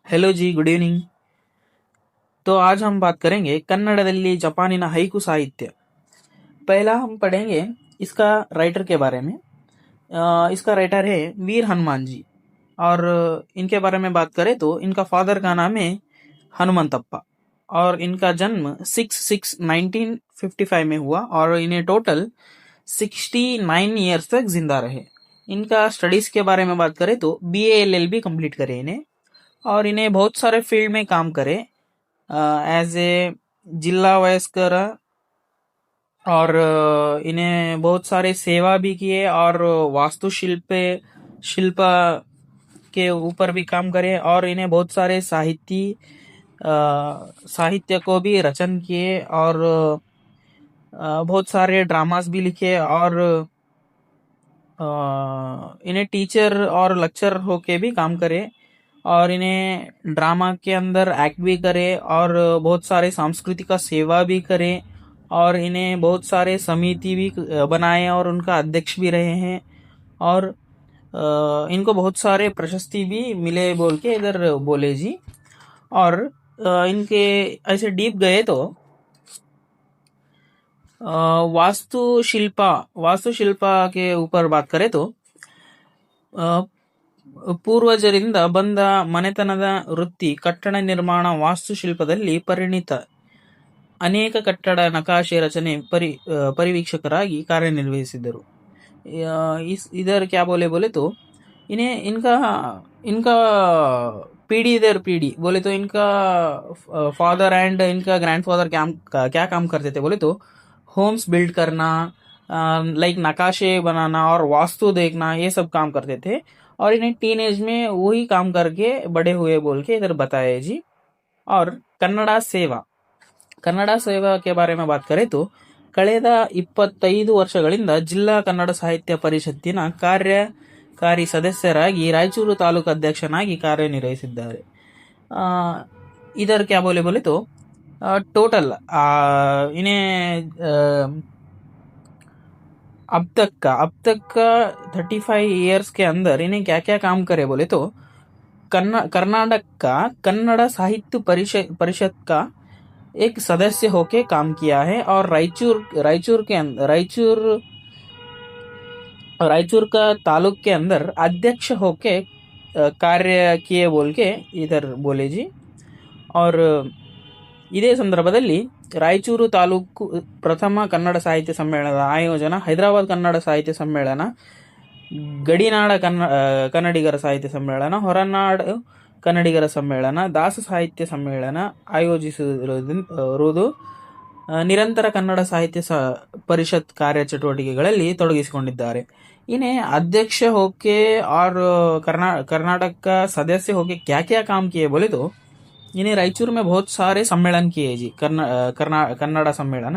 Hello जी, good evening. तो आज हम बात करेंगे कन्नड़ದಲ್ಲಿ जापानी हaiku साहित्य। पहला हम पढ़ेंगे इसका राइटर के बारे में। इसका राइटर है वीर हनुमान जी। और इनके बारे में बात करें तो इनका फादर का नाम है हनुमंतप्पा। और इनका जन्म 6/6/1955 में हुआ और इन्हें टोटल 69 ईयर्स तक जिंदा रहे। इनका स्टडीज के बारे में बात करें तो BA LLB कंप्लीट करे इन्हें। और इन्हें बहुत सारे फील्ड में काम करे एज ए जिला वयस्कर। और इन्हें बहुत सारे सेवा भी किए और वास्तुशिल्प शिल्प के ऊपर भी काम करे। और इन्हें बहुत सारे साहित्य को भी रचन किए और बहुत सारे ड्रामास भी लिखे। और इन्हें टीचर और लेक्चर होके भी काम करे। और इन्हें ड्रामा के अंदर एक्ट भी करे और बहुत सारे सांस्कृतिक का सेवा भी करे। और इन्हें बहुत सारे समिति भी बनाए और उनका अध्यक्ष भी रहे हैं। और इनको बहुत सारे प्रशस्ति भी मिले बोल के इधर बोले जी। और इनके ऐसे डीप गए तो वास्तुशिल्पा के ऊपर बात करें तो ಪೂರ್ವಜರಿಂದ ಬಂದ ಮನೆತನದ ವೃತ್ತಿ ಕಟ್ಟಡ ನಿರ್ಮಾಣ ವಾಸ್ತುಶಿಲ್ಪದಲ್ಲಿ ಪರಿಣಿತ ಅನೇಕ ಕಟ್ಟಡ ನಕಾಶೆ ರಚನೆ ಪರಿವೀಕ್ಷಕರಾಗಿ ಕಾರ್ಯನಿರ್ವಹಿಸಿದರು। इधर क्या बोले बोले तो इन्हें इनका इनका पीढ़ी दर पीढ़ी बोले तो इनका फादर एंड इनका ग्रैंडफादर क्या काम करते थे बोले तो होम्स बिल्ड करना, लाइक नकाशे बनाना और वास्तु देखना, ये सब काम करते थे। और इन्हें टीन एज में वही काम करके बड़े हुए बोल के इधर बताए जी। और ಕನ್ನಡ ಸೇವಾ के बारे में बात करें तो ಕಳೆದ 25 ವರ್ಷಗಳಿಂದ ಜಿಲ್ಲಾ ಕನ್ನಡ ಸಾಹಿತ್ಯ ಪರಿಷತ್ತಿನ ಕಾರ್ಯಕಾರಿ ಸದಸ್ಯರಾಗಿ ರಾಯಚೂರು ತಾಲೂಕು ಅಧ್ಯಕ್ಷನಾಗಿ ಕಾರ್ಯನಿರ್ವಹಿಸಿದ್ದಾರೆ। इधर क्या बोले बोले तो टोटल इन्हें अब तक का 35 ईयर्स के अंदर इन्हें क्या क्या काम करे बोले तो कर्नाटक का कन्नड़ साहित्य परिषद का एक सदस्य होके काम किया है। और रायचूर का तालुक के अंदर अध्यक्ष होके कार्य किए बोल के इधर बोले जी। और ಇದೇ ಸಂದರ್ಭದಲ್ಲಿ ರಾಯಚೂರು ತಾಲೂಕು ಪ್ರಥಮ ಕನ್ನಡ ಸಾಹಿತ್ಯ ಸಮ್ಮೇಳನದ ಆಯೋಜನ, ಹೈದರಾಬಾದ್ ಕನ್ನಡ ಸಾಹಿತ್ಯ ಸಮ್ಮೇಳನ, ಗಡಿನಾಡ ಕನ್ನಡಿಗರ ಸಾಹಿತ್ಯ ಸಮ್ಮೇಳನ, ಹೊರನಾಡು ಕನ್ನಡಿಗರ ಸಮ್ಮೇಳನ, ದಾಸ ಸಾಹಿತ್ಯ ಸಮ್ಮೇಳನ ಆಯೋಜಿಸಿರುವುದು ನಿರಂತರ ಕನ್ನಡ ಸಾಹಿತ್ಯ ಪರಿಷತ್ ಕಾರ್ಯಚಟುವಟಿಕೆಗಳಲ್ಲಿ ತೊಡಗಿಸಿಕೊಂಡಿದ್ದಾರೆ। इन्हें अध्यक्ष होके और कर्नाटक का सदस्य होके क्या क्या काम किए बोले तो इन्हें रायचूर में बहुत सारे सम्मेलन किए जी, कन्नड़ा सम्मेलन।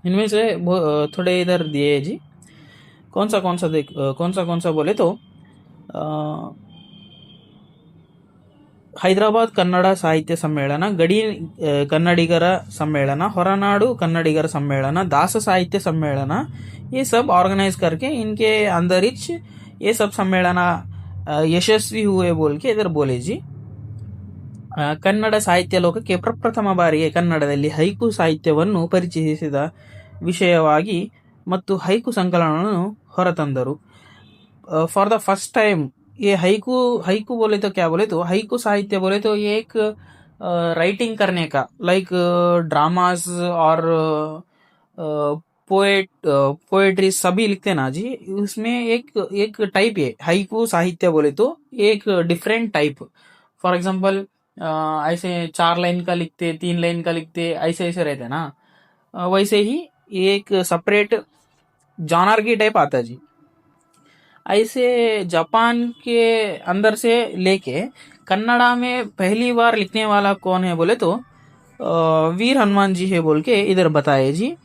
इनमें से थोड़े इधर दिए जी। कौन सा बोले तो ಹೈದರಾಬಾದ್ ಕನ್ನಡ ಸಾಹಿತ್ಯ ಸಮ್ಮೇಳನ, ಗಡಿ ಕನ್ನಡಿಗರ ಸಮ್ಮೇಳನ, ಹೊರನಾಡು ಕನ್ನಡಿಗರ ಸಮ್ಮೇಳನ, दास साहित्य सम्मेलन, ये सब ऑर्गेनाइज करके इनके अंदर ये सब सम्मेलन यशस्वी हुए बोल के इधर बोले जी। ಕನ್ನಡ ಸಾಹಿತ್ಯ ಲೋಕಕ್ಕೆ ಪ್ರಪ್ರಥಮ ಬಾರಿಗೆ ಕನ್ನಡದಲ್ಲಿ ಹೈಕು ಸಾಹಿತ್ಯವನ್ನು ಪರಿಚಯಿಸಿದ ವಿಷಯವಾಗಿ ಮತ್ತು ಹೈಕು ಸಂಕಲನವನ್ನು ಹೊರತಂದರು। ಫಾರ್ ದ ಫಸ್ಟ್ टाइम ये हईकू बोले तो क्या बोले तो हईकू साहित्य बोले तो ये एक राइटिंग करने का, लाइक ड्रामास और पोएट्री सभी लिखते ना जी। उसमें एक टाइप है हईकू साहित्य बोले तो एक डिफरेंट टाइप। फॉर एग्जांपल ऐसे 4 लाइन का लिखते, 3 लाइन का लिखते, ऐसे ऐसे रहते ना, वैसे ही एक सेपरेट जॉनर की टाइप आता जी। ऐसे जापान के अंदर से लेके कन्नड़ा में पहली बार लिखने वाला कौन है बोले तो वीर हनुमान जी है बोल के इधर बताए जी।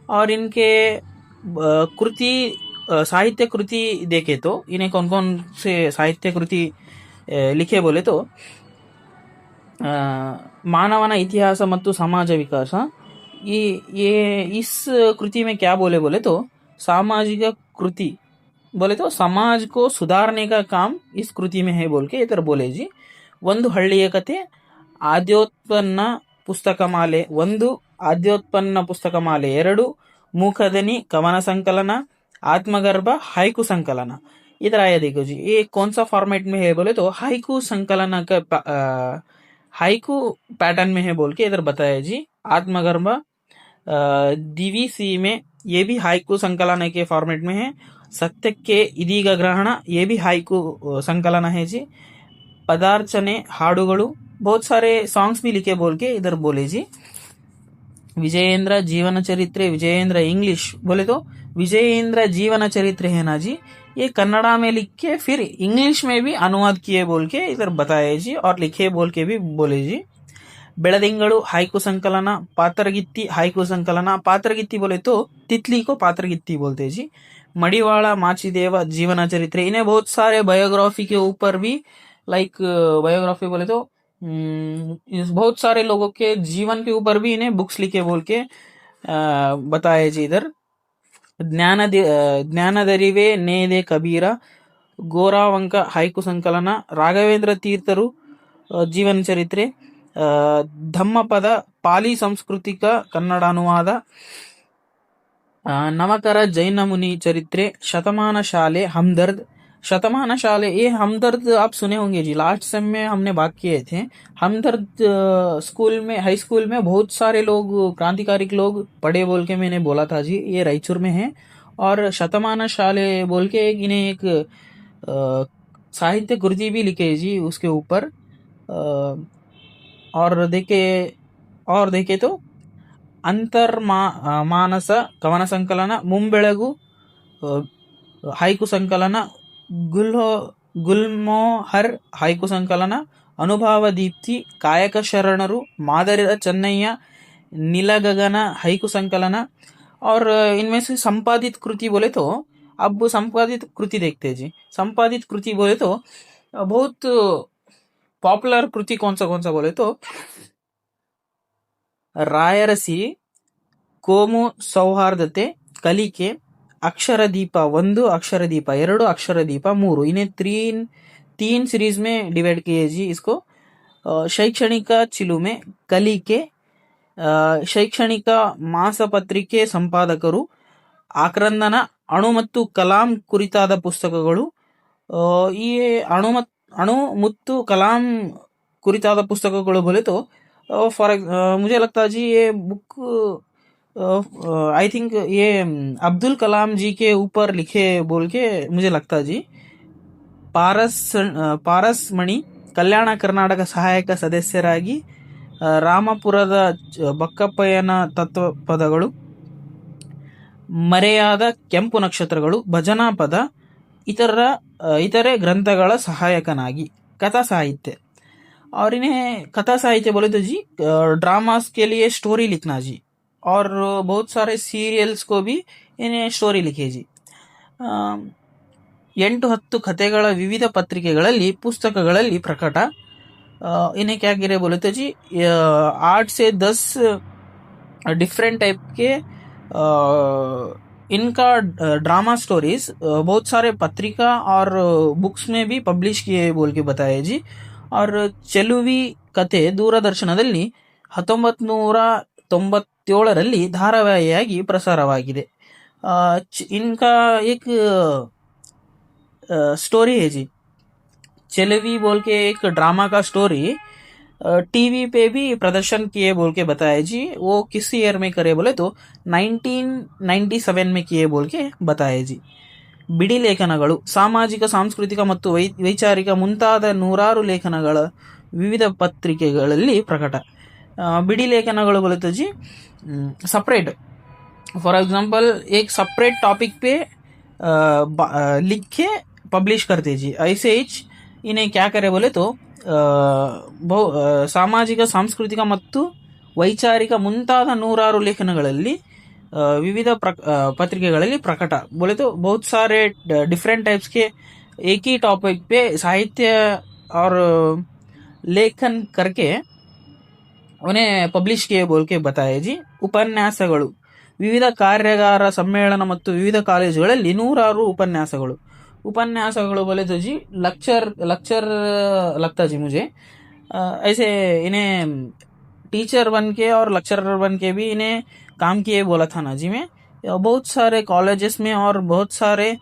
और इनके कृति साहित्य कृति देखे तो इन्हें कौन कौन से साहित्य कृति लिखे बोले तो ಮಾನವನ ಇತಿಹಾಸ ಮತ್ತು ಸಮಾಜ ವಿಕಾಸ, ये इस कृति में क्या बोले बोले तो सामाजिक कृति बोले तो समाज को सुधारने का काम इस कृति में है बोल के इधर बोले जी। ಒಂದು ಹಳ್ಳಿಯ ಕತೆ, ಆದ್ಯೋತ್ಪನ್ನ ಪುಸ್ತಕಮಾಲೆ 1, ಆದ್ಯೋತ್ಪನ್ನ ಪುಸ್ತಕಮಾಲೆ 2, ಮೂಕದನಿ कवन संकलन, आत्मगर्भ हाइकू संकलन. इधर आया देखो जी, ये कौन सा फॉर्मेट में है बोले तो हाइकू संकलन का हाइकू पैटर्न में है बोल के इधर बताया जी. आत्मगर्भ DVC में ये भी हाइकू संकलन के फॉर्मेट में है. सत्य के ಇದೀಗ ಗ್ರಹಣ ये भी हाइकू संकलन है जी. पदार्चने हाडुगलु, बहुत सारे सॉन्ग्स भी लिखे बोल के इधर बोले जी. विजयेंद्र जीवन चरित्रे, विजयेंद्र इंग्लिश बोले तो विजयेंद्र जीवन चरित्रे है ना जी, ये कन्नड़ा में लिख के फिर इंग्लिश में भी अनुवाद किए बोल के इधर बताए जी, और लिखे बोल के भी बोले जी. बेड़दिंगलु हाइकू संकलन, पात्रगित्ती हाइकू संकलन. पात्रगित्ती बोले तो तितली को पात्रगित्ती बोलते जी. मड़ीवाड़ा माचीदेव जीवन चरित्रे, इन्हें बहुत सारे बायोग्राफी के ऊपर भी लाइक बायोग्राफी बोले तो बहुत सारे लोगों के जीवन के ऊपर भी इन्हें बुक्स लिखे बोल के बताए जी. इधर ಜ್ಞಾನದರಿವೆ ನೇದೆ ಕಬೀರ, ಗೋರಾವಂಕ ಹೈಕು ಸಂಕಲನ, ರಾಘವೇಂದ್ರ ತೀರ್ಥರು ಜೀವನ ಚರಿತ್ರೆ, ಧಮ್ಮಪದ ಪಾಲಿ ಸಂಸ್ಕೃತಿಕ ಕನ್ನಡ ಅನುವಾದ, नवकर जैन मुनि चरित्रे, शतमान शाले हमदर्द. शतमान शाले, ये हमदर्द आप सुने होंगे जी, लास्ट सेम में हमने बात किए थे. हमदर्द स्कूल में, हाई स्कूल में बहुत सारे लोग क्रांतिकारी लोग पढ़े बोल के मैंने बोला था जी. ये रायचूर में है. और शतमान शाले बोल के इन्हें एक साहित्य कृति भी लिखे जी उसके ऊपर. और देखे तो ಅಂತರ್ಮಾನಸ ಕವನ ಸಂಕಲನ, ಮುಂಬೆಳಗು ಹೈಕು ಸಂಕಲನ, ಗುಲ್ಮೋಹರ್ ಹೈಕು ಸಂಕಲನ, ಅನುಭವ ದೀಪ್ತಿ, ಕಾಯಕ ಶರಣರು, ಮಾದರಿ ಚೆನ್ನಯ್ಯ, नीलगगन हाइकू संकलन. और इनमें से संपादित कृति बोले तो अब संपादित कृति देखते हैं जी. संपादित कृति बोले तो बहुत पॉपुलर कृति कौन सा बोले तो ರಾಯರಸಿ, ಕೋಮು ಸೌಹಾರ್ದತೆ, ಕಲಿಕೆ, अक्षरदीप 1, अक्षरदीप 2, अक्षरदीप 3, इन्हें तीन सीरीज में डिवाइड किए जी इसको. ಶೈಕ್ಷಣಿಕ ಚಿಲುಮೆ, ಕಲಿಕೆ, ಶೈಕ್ಷಣಿಕ ಮಾಸಪತ್ರಿಕೆ ಸಂಪಾದಕರು, ಆಕ್ರಂದನ, ಅಣು ಮತ್ತು ಕಲಾಂ ಕುರಿತಾದ ಪುಸ್ತಕಗಳು. ಈ ಅಣು ಮತ್ತು ಕಲಾಂ ಕುರಿತಾದ ಪುಸ್ತಕಗಳು बोले तो मुझे लगता है जी ये बुक आई थिंक ये अब्दुल कलाम जी के ऊपर लिखे बोल के मुझे लगता है जी. ಪಾರಸ್ ಮಣಿ, ಕಲ್ಯಾಣ ಕರ್ನಾಟಕ ಸಹಾಯಕ ಸದಸ್ಯರಾಗಿ ರಾಮಪುರದ ಬಕ್ಕಪ್ಪಯ್ಯನ ತತ್ವಪದಗಳು, ಮರೆಯಾದ ಕೆಂಪು ನಕ್ಷತ್ರಗಳು, ಭಜನಾ ಪದ, ಇತರೆ ಗ್ರಂಥಗಳ ಸಹಾಯಕನಾಗಿ. कथा साहित्य, और इन्हें कथा साहित्य बोले तो जी ड्रामास के लिए स्टोरी लिखना जी, और बहुत सारे सीरियल्स को भी इन्हें स्टोरी लिखे जी. 8-10 ಕಥೆಗಳ ವಿವಿಧ ಪತ್ರಿಕೆಗಳಲ್ಲಿ ಪುಸ್ತಕಗಳಲ್ಲಿ ಪ್ರಕಟ. इन्हें क्या गिरे बोले तो जी 8 से 10 डिफरेंट टाइप के इनका ड्रामा स्टोरीज बहुत सारे पत्रिका और बुक्स में भी पब्लिश किए बोल के बताए जी. और ಚೆಲುವಿ ಕತೆ ದೂರದರ್ಶನದಲ್ಲಿ 1997ರಲ್ಲಿ ಧಾರಾವಾಹಿಯಾಗಿ ಪ್ರಸಾರವಾಗಿದೆ. इनका एक स्टोरी है जी, ಚೆಲುವಿ बोल के एक ड्रामा का स्टोरी टीवी पे भी प्रदर्शन किए बोल के बताया जी. वो किस ईयर में करे बोले तो 1997 में किए बोल के बताए जी. ಬಿಡಿ ಲೇಖನಗಳು, ಸಾಮಾಜಿಕ ಸಾಂಸ್ಕೃತಿಕ ಮತ್ತು ವೈಚಾರಿಕ ಮುಂತಾದ 100 ಲೇಖನಗಳ ವಿವಿಧ ಪತ್ರಿಕೆಗಳಲ್ಲಿ ಪ್ರಕಟ. ಬಿಡಿ ಲೇಖನಗಳು बोले तो जी सेपरेट, फॉर एग्जांपल एक सेपरेट टॉपिक पे लिख के पब्लिश करते जी. ऐसे ही इन्हें क्या करे बोले तो ಸಾಮಾಜಿಕ ಸಾಂಸ್ಕೃತಿಕ ಮತ್ತು ವೈಚಾರಿಕ ಮುಂತಾದ 100 ಲೇಖನಗಳಲ್ಲಿ विविध पत्रिकेಗಳಲ್ಲಿ प्रकट बोले तो बहुत सारे डिफरेंट टाइप्स के एक ही टॉपिक पे साहित्य और लेखन करके उन्हें पब्लिश किए बोल के बताए जी. ಉಪನ್ಯಾಸಗಳು, ವಿವಿಧ ಕಾರ್ಯಾಗಾರ ಸಮ್ಮೇಳನ ಮತ್ತು ವಿವಿಧ ಕಾಲೇಜುಗಳಲ್ಲಿ 100 ಉಪನ್ಯಾಸಗಳು. उपन्यासಗಳು बोले तो जी लेक्चर लेक्चर लगता जी मुझे। ऐसे इन्हें टीचर बन के और लेक्चरर बन के भी इन्हें काम किए बोला था ना जी मैं। बहुत सारे कॉलेजेस में और बहुत सारे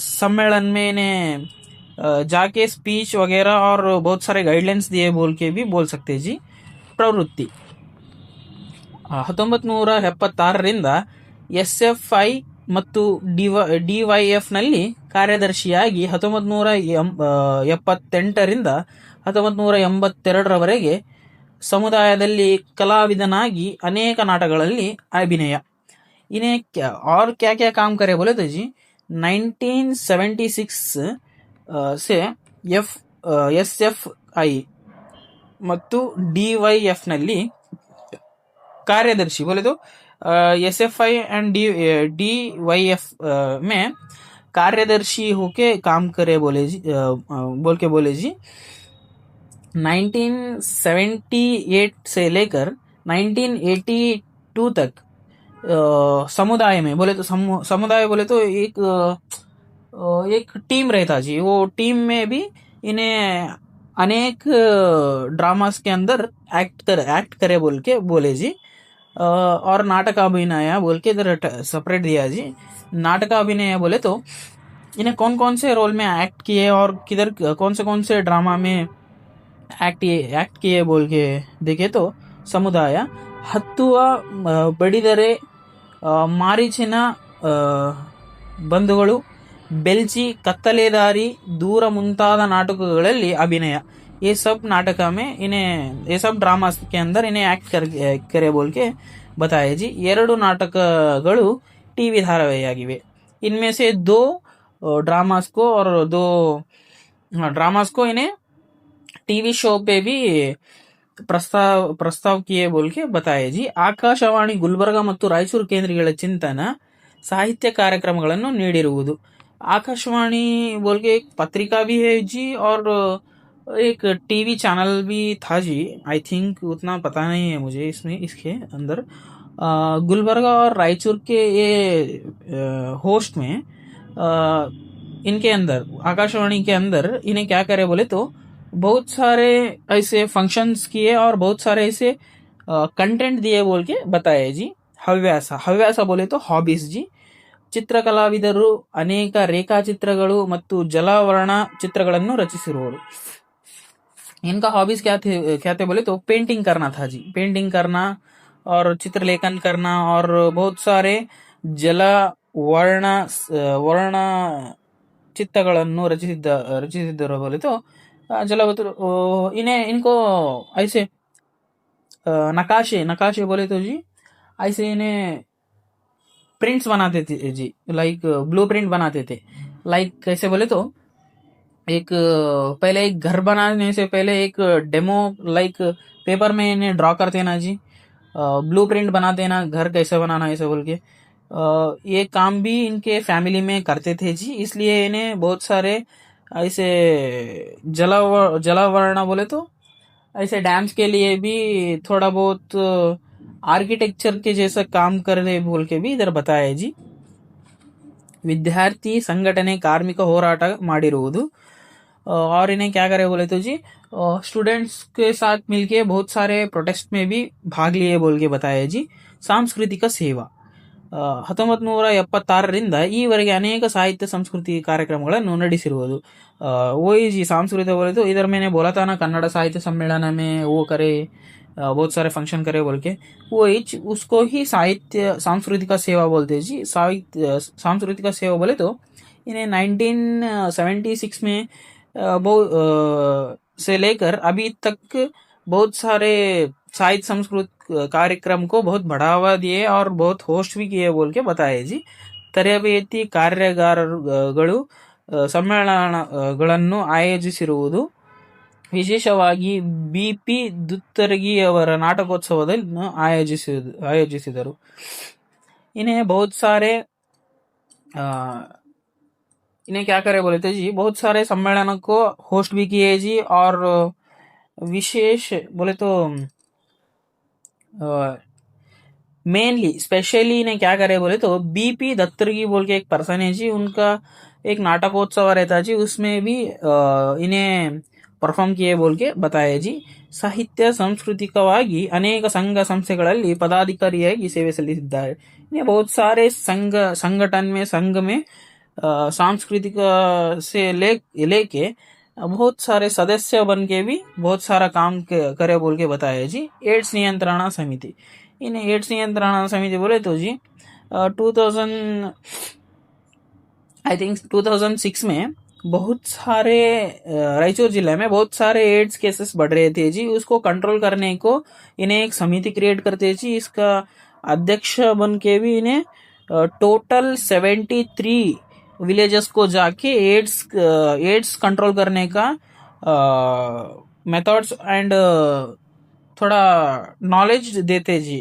सम्मेलन में इन्हें जाके स्पीच वगैरह और बहुत सारे गाइडलाइंस दिए बोल के भी बोल सकते जी। प्रवृत्ति 1976ರಿಂದ ಎಸ್ಎಫ್ಐ ಮತ್ತು ಡಿವೈಎಫ್ ನಲ್ಲಿ ಕಾರ್ಯದರ್ಶಿಯಾಗಿ 1978ರಿಂದ 1982ರವರೆಗೆ ಸಮುದಾಯದಲ್ಲಿ ಕಲಾವಿದನಾಗಿ अनेक नाटकಗಳಲ್ಲಿ अभिनय। इन्हें और क्या क्या काम करे बोले तो जी 1976 से ಎಸ್ಎಫ್ಐ ಮತ್ತು ಡಿವೈಎಫ್ ನಲ್ಲಿ कार्यदर्शी बोले तो एसएफआई एंड डीवाईएफ में कार्यदर्शी होके काम करे बोले जी। बोल के बोले जी 1978 से लेकर 1982 तक समुदाय में बोले तो समुदाय बोले तो एक टीम रहता जी। वो टीम में भी इन्हें अनेक ड्रामास के अंदर एक्ट करे बोल के बोले जी। और नाटक अभिनय बोल के इधर सेपरेट दिया जी। नाटक अभिनय बोले तो इन्हें कौन कौन से रोल में एक्ट किए और किधर कौन से ड्रामा में एक्ट किए बोल के देखे तो ಸಮುದಾಯ ಹತ್ತುವ ಬಡಿದರೆ ಮಾರೀಚಿನ ಬಂಧುಗಳು ಬೆಲ್ಚಿ ಕತ್ತಲೆದಾರಿ ದೂರ ಮುಂತಾದ ನಾಟಕಗಳಲ್ಲಿ अभिनय। ये सब नाटक में इन्हें ये सब ड्रामा के अंदर इन्हें एक्ट करे बोल के बताए जी। 2 नाटकಗಳು टीवी धारावाहियागिವೆ। इनमें से 2 ड्रामास को और 2 ड्रामास को इन्हें टीवी शो पे भी प्रस्ताव किए बोल के बताए जी। ಆಕಾಶವಾಣಿ ಗುಲ್ಬರ್ಗ ಮತ್ತು ರಾಯಚೂರು ಕೇಂದ್ರಗಳ ಚಿಂತನ साहित्य कार्यक्रमಗಳನ್ನು ನೀಡಿರುವುದು। आकाशवाणी बोल के एक पत्रिका भी है जी और एक टीवी चैनल भी था जी। आई थिंक उतना पता नहीं है मुझे इसमें इसके अंदर गुलबर्गा और रायचूर के ये होस्ट में इनके अंदर आकाशवाणी के अंदर इन्हें क्या करे बोले तो बहुत सारे ऐसे फंक्शंस किए और बहुत सारे ऐसे कंटेंट दिए बोल के बताए जी। ಹವ್ಯಾಸ बोले तो हॉबीज जी। ಚಿತ್ರಕಲಾವಿದರು ಅನೇಕ ರೇಖಾಚಿತ್ರಗಳು ಮತ್ತು ಜಲವರ್ಣ ಚಿತ್ರಗಳನ್ನು ರಚಿಸಿರುವರು। इनका हॉबीज क्या थे बोले तो पेंटिंग करना था जी। पेंटिंग करना और चित्रलेखन करना और बहुत सारे जलवर्ण वर्ण चित्रಗಳನ್ನು रचिसिद्ದರು बोले तो जलवत्र इन्हें इनको ऐसे नकाशे बोले तो जी ऐसे इन्हें प्रिंट्स बनाते थे जी। लाइक ब्लू प्रिंट बनाते थे। लाइक कैसे बोले तो एक पहले एक घर बनाने से पहले एक डेमो लाइक पेपर में इन्हें ड्रॉ करते ना जी। ब्लू प्रिंट बनाते ना घर कैसे बनाना ऐसे बोल के ये काम भी इनके फैमिली में करते थे जी। इसलिए इन्हें बहुत सारे ऐसे जलावर्ण बोले तो ऐसे डैम्स के लिए भी थोड़ा बहुत आर्किटेक्चर के जैसा काम करने बोल के भी इधर बताया जी। विद्यार्थी संगठने कार्मिक होराಟ ಮಾಡಿರುವುದು और इन्हें क्या करे बोले तो जी स्टूडेंट्स के साथ मिलके बहुत सारे प्रोटेस्ट में भी भाग लिए बोल के बताया जी। सांस्कृतिಕ ಸೇವಾ 1976ರಿಂದ ಈವರೆಗೆ ಅನೇಕ ಸಾಹಿತ್ಯ ಸಂಸ್ಕೃತಿ ಕಾರ್ಯಕ್ರಮಗಳನ್ನು ನಡೆಸಿರುವುದು। वही जी सांस्कृतिक बोले तो इधर मैंने बोला था ना कन्नड़ साहित्य सम्मेलन में वो करे बहुत सारे फंक्शन करे बोल के वो उसको ही साहित्य सांस्कृतिक सेवा बोलते जी। सांस्कृतिक सेवा बोले तो इन्हें 1976 में से लेकर अभी तक बहुत सारे साहित्य संस्कृत कार्यक्रम को बहुत बढ़ावा दिए और बहुत होस्ट भी किए बोल के बताए जी। ತರಬೇತಿ ಕಾರ್ಯಾಗಾರಗಳು ಸಮ್ಮೇಳನಗಳನ್ನು ಆಯೋಜಿಸಿರುವುದು। ವಿಶೇಷವಾಗಿ ಬಿಪಿ ದುತ್ತರಗಿಯವರ ನಾಟಕೋತ್ಸವದಲ್ಲಿ ಆಯೋಜಿಸಿದರು। इन्हें बहुत सारे इन्हें क्या करे बोले थे जी बहुत सारे सम्मेलन को होस्ट भी किए जी। और विशेष बोले तो मेनली स्पेशली इन्हें क्या करे बोले तो बीपी दत्तरगी बोल के एक पर्सन है जी। उनका एक नाटकोत्सव रहता जी, उसमें भी इन्हें परफॉर्म किए बोल के बताया जी. ಸಾಹಿತ್ಯ ಸಾಂಸ್ಕೃತಿಕವಾಗಿ ಅನೇಕ ಸಂಘ ಸಂಸ್ಥೆಗಳಲ್ಲಿ ಪದಾಧಿಕಾರಿಯಾಗಿ ಸೇವೆ ಸಲ್ಲಿಸಿದ್ದಾರೆ. इन्हें बहुत सारे संगठन में संघ में सांस्कृतिक से लेके बहुत सारे सदस्य बन के भी बहुत सारा काम करे बोल के बताया जी. एड्स नियंत्रण समिति, इन्हें एड्स नियंत्रण समिति बोले तो जी 2006 में बहुत सारे रायचूर जिले में बहुत सारे एड्स केसेस बढ़ रहे थे जी. उसको कंट्रोल करने को इन्हें एक समिति क्रिएट करते जी. इसका अध्यक्ष बन के भी इन्हें टोटल 73 विलेजेस को जाके एड्स कंट्रोल करने का मेथड्स एंड थोड़ा नॉलेज देते जी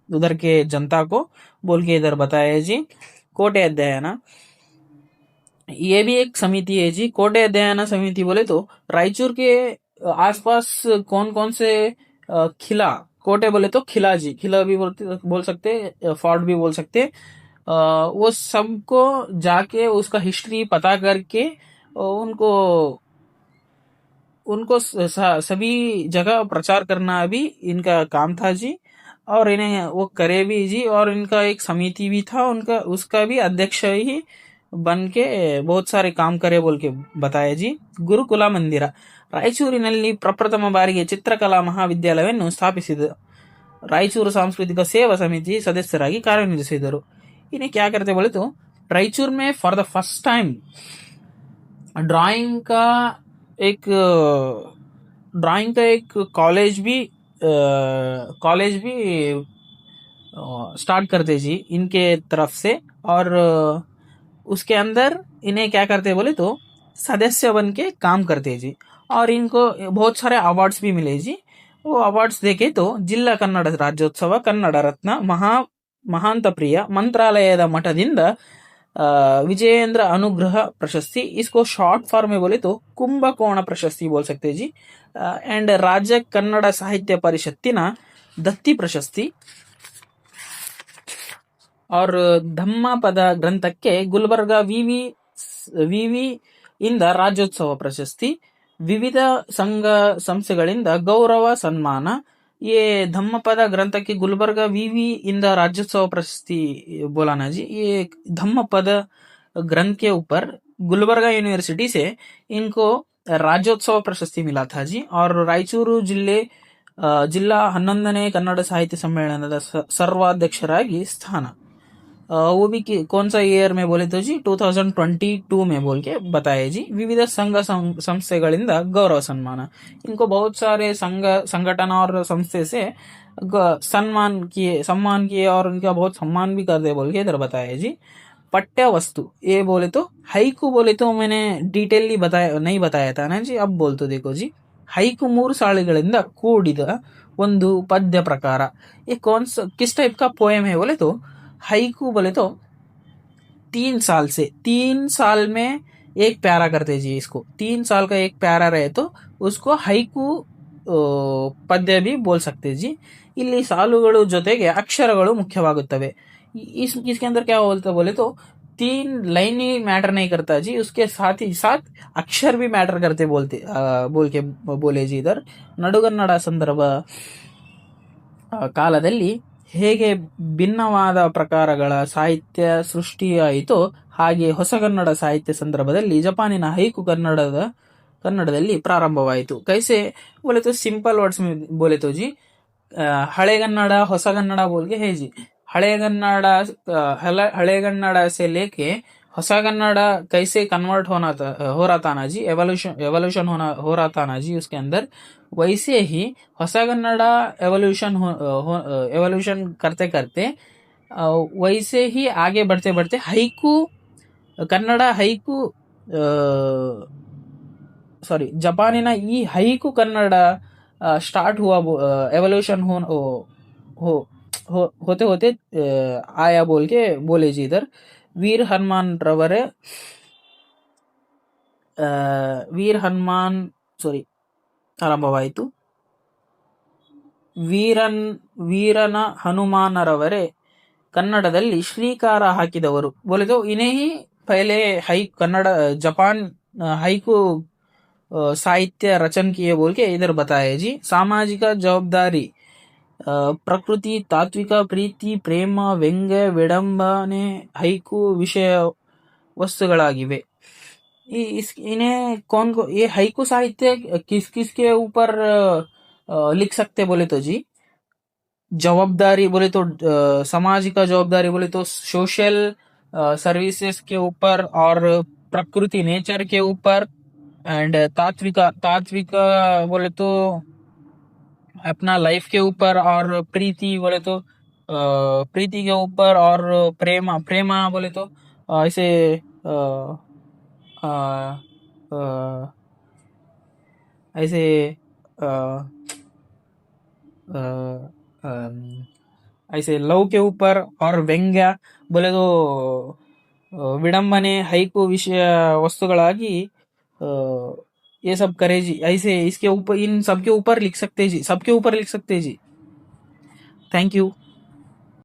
उधर के जनता को बोल के इधर बताया जी. कोटे अध्ययन, ये भी एक समिति है जी. कोटे अध्ययन समिति बोले तो रायचूर के आसपास कौन कौन से खिला, कोटे बोले तो खिला जी, खिला भी बोल सकते, फोर्ट भी बोल सकते, वो सबको जाके उसका हिस्ट्री पता करके उनको सभी जगह प्रचार करना भी इनका काम था जी. और इन्हें वो करे भी जी. और इनका एक समिति भी था, उसका भी अध्यक्ष ही बन के बहुत सारे काम करे बोल के बताया जी. ಗುರುಕುಲ ಮಂದಿರ, ರಾಯಚೂರಿನಲ್ಲಿ ಪ್ರಪ್ರಥಮ ಬಾರಿಗೆ ಚಿತ್ರಕಲಾ ಮಹಾವಿದ್ಯಾಲಯವನ್ನು ಸ್ಥಾಪಿಸಿದ ರಾಯಚೂರು ಸಾಂಸ್ಕೃತಿಕ ಸೇವಾ ಸಮಿತಿ ಸದಸ್ಯರಾಗಿ ಕಾರ್ಯನಿರ್ವಹಿಸಿದರು. इन्हें क्या करते बोले तो रायचूर में for the first time drawing का एक कॉलेज भी स्टार्ट करते जी इनके तरफ से. और उसके अंदर इन्हें क्या करते बोले तो सदस्य बन के काम करते जी. और इनको बहुत सारे अवार्ड्स भी मिले जी. वो अवार्ड्स देखे तो ಜಿಲ್ಲಾ ಕನ್ನಡ ರಾಜ್ಯೋತ್ಸವ, ಕನ್ನಡ ರತ್ನ, ಮಹಾಂತ ಪ್ರಿಯ, ಮಂತ್ರಾಲಯದ ಮಠದಿಂದ विजयेंद्र अनुग्रह प्रशस्ति, इसको शॉर्ट फॉर्म में बोले तो कुंभकोण प्रशस्ति बोल सकते जी. एंड राज्य कन्नड़ साहित्य परिषत्तिನ दत्ति प्रशस्ति. और ಧಮ್ಮಪದ ಗ್ರಂಥಕ್ಕೆ ಗುಲ್ಬರ್ಗಾ ವಿವಿ ಇಂದ ರಾಜ್ಯೋತ್ಸವ ಪ್ರಶಸ್ತಿ, ವಿವಿಧ ಸಂಘ ಸಂಸ್ಥೆಗಳಿಂದ ಗೌರವ ಸನ್ಮಾನ. ये धम्मपद ग्रंथ की गुलबर्गा वीवी इंदा राज्योत्सव प्रशस्ति बोला ना जी. ये धम्मपद ग्रंथ के ऊपर गुलबर्गा यूनिवर्सिटी से इनको राज्योत्सव प्रशस्ति मिला था जी. और ರಾಯಚೂರು ಜಿಲ್ಲಾ 11ನೇ ಕನ್ನಡ ಸಾಹಿತ್ಯ ಸಮ್ಮೇಳನದ ಸರ್ವಾಧ್ಯಕ್ಷರಾಗಿ ಸ್ಥಾನ. वो भी कौन सा ईयर में बोले तो जी 2022 में बोल के बताए जी. विविध संघ संस्थೆಗಳಿಂದ गौरव सम्मान, इनको बहुत सारे संगठन और संस्थे से सम्मान किए और उनका बहुत सम्मान भी कर दे बोल के इधर बताया जी. पठ्य वस्तु ये बोले तो हाइकू बोले तो मैंने डिटेली नहीं बताया था ना जी. अब बोल तो देखो जी, ಹೈಕು 3 ಸಾಲುಗಳಿಂದ ಕೂಡಿದ ಒಂದು ಪದ್ಯ ಪ್ರಕಾರ. ये किस टाइप का पोएम है बोले तो हाइकू बोले तो 3 साल में एक प्यारा करते जी. इसको 3 साल का एक प्यारा रहे तो उसको ಹೈಕು ಪದ್ಯ भी बोल सकते जी. ಇಲ್ಲಿ ಸಾಲುಗಳು ಜೊತೆಗೆ ಅಕ್ಷರಗಳು ಮುಖ್ಯವಾಗುತ್ತವೆ. इसके अंदर क्या बोलता बोले तो 3 लाइन ही मैटर नहीं करता जी, उसके साथ ही साथ अक्षर भी मैटर करते बोले जी. इधर ನಡುಗನ್ನಡ ಸಂದರ್ಭ ಕಾಲದಲ್ಲಿ ಹೇಗೆ ಭಿನ್ನವಾದ ಪ್ರಕಾರಗಳ ಸಾಹಿತ್ಯ ಸೃಷ್ಟಿಯಾಯಿತೋ ಹಾಗೆ ಹೊಸಗನ್ನಡ ಸಾಹಿತ್ಯ ಸಂದರ್ಭದಲ್ಲಿ ಜಪಾನಿನ ಹೈಕು ಕನ್ನಡದಲ್ಲಿ ಪ್ರಾರಂಭವಾಯಿತು. ಕೈಸೆ बोले तो सिंपल वर्ड्स में बोले तो जी हಳೆಗನ್ನಡ ಹೊಸಗನ್ನಡ बोल के है जी. हಳೆगन्नड़ से लेके ಹೊಸಗನ್ನಡ कैसे कन्वर्ट हो रहा था ना जी, एवोल्यूशन हो रहा था ना जी उसके अंदर. वैसे ही ಹೊಸಗನ್ನಡ एवोल्यूशन करते करते वैसे ही आगे बढ़ते बढ़ते ಹೈಕು ಕನ್ನಡ ಹೈಕು ಜಪಾನಿನ ಈ ಹೈಕು ಕನ್ನಡ स्टार्ट हुआ, एवोल्यूशन होते होते आया बोल के बोले जी. इधर वीर हनुमान ಆರಂಭವಾಯಿತು. ವೀರನ ಹನುಮಾನರವರೇ ಕನ್ನಡದಲ್ಲಿ ಶ್ರೀಕಾರ ಹಾಕಿದವರು बोले तो इन्हें ही पहले हाई कन्नड़ जापान हाइकू साहित्य रचन किए बोल के इधर बताया जी। सामाजिक जवाबदारी, ಪ್ರಕೃತಿ, ತಾತ್ವಿಕ ಪ್ರೀತಿ, ಪ್ರೇಮ, ವ್ಯಂಗ್ಯ, ವಿಡಂಬನೆ ಹೈಕು ವಿಷಯ वस्तुಗಳಾಗಿವೆ। इन्हें कौन को ये हाइकू साहित्य किस किस के ऊपर लिख सकते बोले तो जी, जवाबदारी बोले तो सामाजिक जवाबदारी बोले तो सोशल सर्विसेज के ऊपर, और प्रकृति नेचर के ऊपर, एंड तात्विका तात्विका बोले तो अपना लाइफ के ऊपर, और प्रीति बोले तो प्रीति के ऊपर, और प्रेमा प्रेमा बोले तो ऐसे अ, अ, अ, ऐसे अ, अ, अम, ऐसे लव के ऊपर, और ವ್ಯಂಗ್ಯ बोले तो विडंबने हೈಕು विषय वस्तुಗಳಾಗಿ अ, ये सब करे जी। ऐसे इसके ऊपर इन सब के ऊपर लिख सकते जी, सबके ऊपर लिख सकते जी। Thank you.